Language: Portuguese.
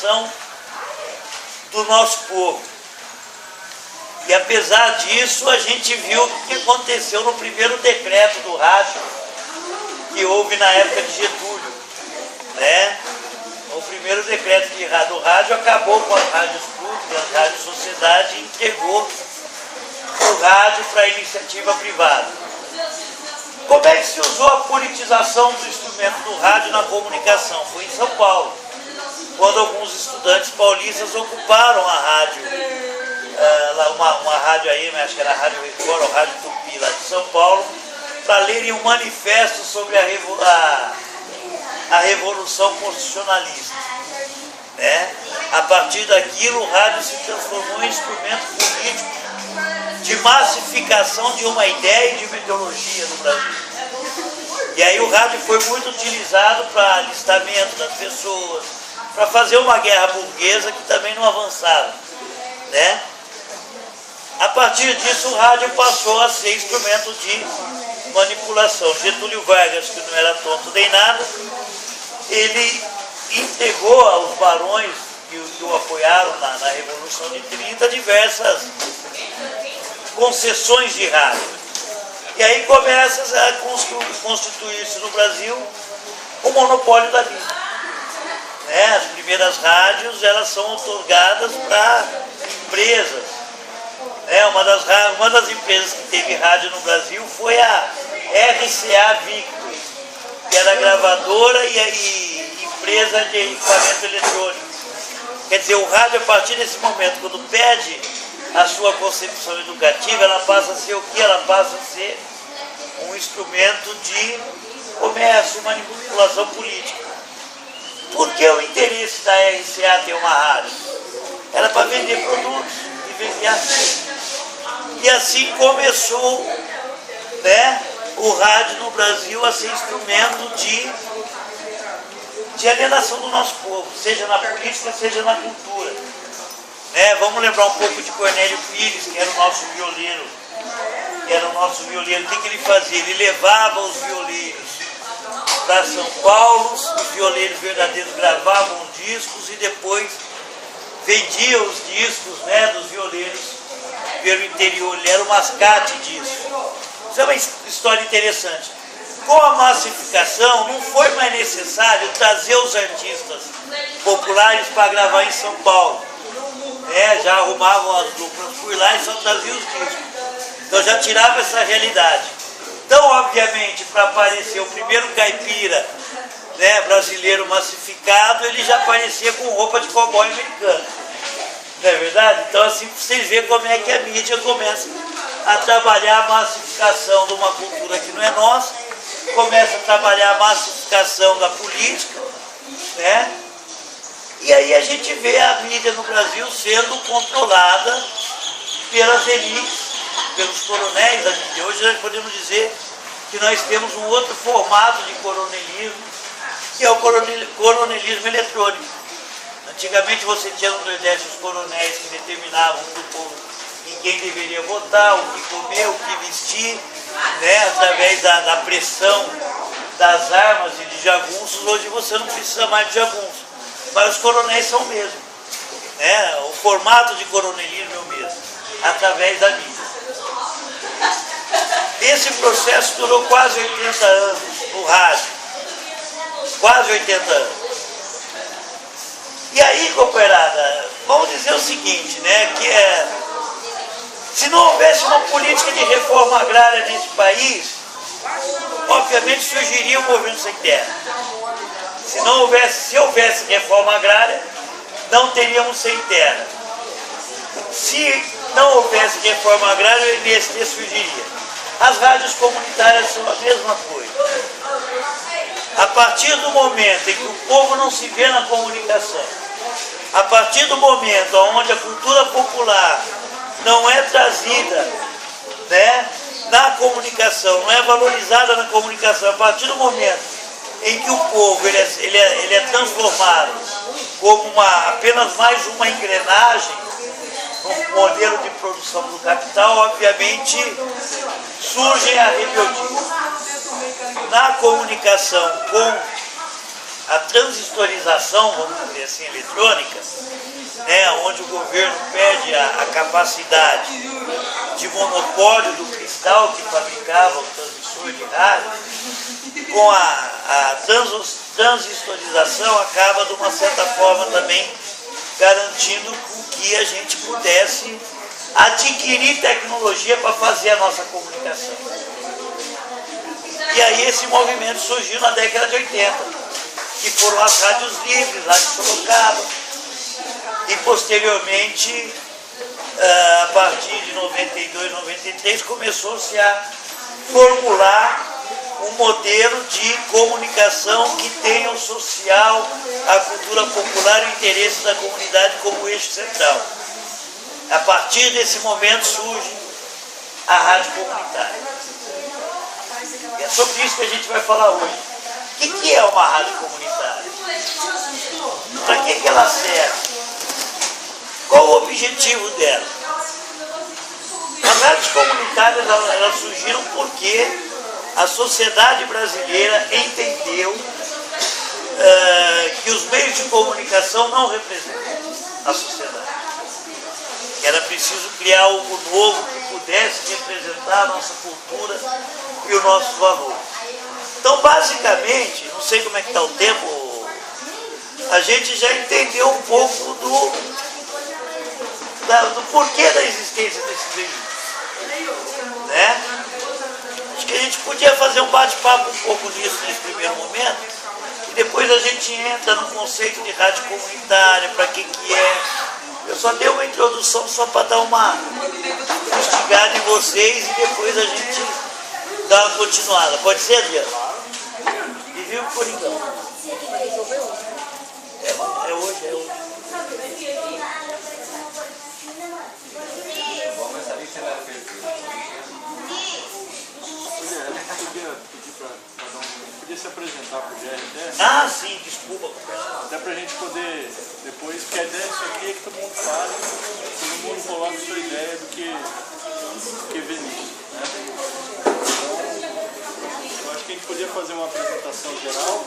manifestação do nosso povo. E apesar disso, a gente viu o que aconteceu no primeiro decreto do rádio, que houve na época de Getúlio, né? O primeiro decreto do rádio acabou com as rádios públicas, as rádios sociedade, e entregou o rádio para a iniciativa privada. Como é que se usou a politização do instrumento do rádio na comunicação? Foi em São Paulo, quando alguns estudantes paulistas ocuparam a rádio, uma rádio aí, acho que era a Rádio Record ou Rádio Tupi, lá de São Paulo, para lerem um manifesto sobre a Revolução Constitucionalista. Né? A partir daquilo, o rádio se transformou em instrumento político de massificação de uma ideia e de uma ideologia no Brasil. E aí o rádio foi muito utilizado para alistamento das pessoas, para fazer uma guerra burguesa que também não avançava. Né? A partir disso, o rádio passou a ser instrumento de manipulação. Getúlio Vargas, que não era tonto nem nada, ele entregou aos barões que o apoiaram na Revolução de 30 diversas concessões de rádio. E aí começa a constituir-se no Brasil o monopólio da mídia. Né? As primeiras rádios, elas são outorgadas para empresas. Uma das empresas que teve rádio no Brasil foi a RCA Victor, que era gravadora e empresa de equipamento eletrônico. Quer dizer, o rádio, a partir desse momento, quando perde a sua concepção educativa, ela passa a ser o quê? Ela passa a ser um instrumento de comércio e manipulação política. Por que o interesse da RCA ter uma rádio? Era para vender produtos e vender assim. E assim começou, né, o rádio no Brasil a ser instrumento de alienação do nosso povo, seja na política, seja na cultura. Né? Vamos lembrar um pouco de Cornélio Pires, que era o nosso violeiro. O que ele fazia? Ele levava os violeiros para São Paulo, os violeiros verdadeiros gravavam discos e depois vendiam os discos, né, dos violeiros pelo interior. Ele era o mascate disso. Isso é uma história interessante. Com a massificação, não foi mais necessário trazer os artistas populares para gravar em São Paulo. Já arrumavam as duplas por lá e só traziam os discos. Então já tirava essa realidade. Então, obviamente, para aparecer o primeiro caipira, né, brasileiro massificado, ele já aparecia com roupa de cowboy americano. Não é verdade? Então, assim, vocês verem como é que a mídia começa a trabalhar a massificação de uma cultura que não é nossa, começa a trabalhar a massificação da política, né? E aí a gente vê a mídia no Brasil sendo controlada pelas elites, pelos coronéis da mídia. Hoje nós podemos dizer que nós temos um outro formato de coronelismo, que é o coronelismo eletrônico. Antigamente você tinha no Nordeste os coronéis que determinavam para o povo em quem deveria votar, o que comer, o que vestir, né, através da pressão das armas e de jagunços. Hoje você não precisa mais de jagunços, mas os coronéis são o mesmo. Né? O formato de coronelismo é o mesmo, através da mídia. Esse processo durou quase 80 anos no rádio. Quase 80 anos. E aí, companheirada, vamos dizer o seguinte, né, que se não houvesse uma política de reforma agrária nesse país, obviamente surgiria o movimento sem terra. Se houvesse reforma agrária, não teríamos sem terra. Se não houvesse reforma agrária, o MST surgiria. As rádios comunitárias são a mesma coisa. A partir do momento em que o povo não se vê na comunicação, a partir do momento onde a cultura popular não é trazida, né, na comunicação, não é valorizada na comunicação, a partir do momento em que o povo ele é transformado como apenas mais uma engrenagem no modelo de produção do capital, obviamente surgem a rebeldia. Na comunicação com a transistorização, vamos dizer assim, eletrônica, né, onde o governo perde a capacidade de monopólio do cristal que fabricava o transmissor de rádio, com a transistorização acaba, de uma certa forma, também garantindo que a gente pudesse adquirir tecnologia para fazer a nossa comunicação. E aí esse movimento surgiu na década de 80, que foram as rádios livres, Rádio Sorocaba, e posteriormente, a partir de 92, 93, começou-se a formular um modelo de comunicação que tenha o social, a cultura popular e o interesse da comunidade como eixo central. A partir desse momento surge a rádio comunitária. E é sobre isso que a gente vai falar hoje. O que é uma rádio comunitária? Para que ela serve? Qual o objetivo dela? As rádios comunitárias elas surgiram porque a sociedade brasileira entendeu que os meios de comunicação não representam a sociedade. Era preciso criar algo novo que pudesse representar a nossa cultura e o nosso valor. Então, basicamente, não sei como é que está o tempo, a gente já entendeu um pouco do porquê da existência desse veículo, né? Acho que a gente podia fazer um bate-papo um pouco nisso nesse primeiro momento, e depois a gente entra no conceito de rádio comunitária, para que é. Eu só dei uma introdução só para dar uma instigada em vocês e depois a gente dá uma continuada. Pode ser, Adriano? E viu o Coringão? É hoje. Podia se apresentar para o GRT? Ah, sim, desculpa. Até para a gente poder depois, porque a ideia disso aqui é que todo mundo fale, todo mundo coloque a sua ideia do que vê nisso, né? Então, eu acho que a gente podia fazer uma apresentação geral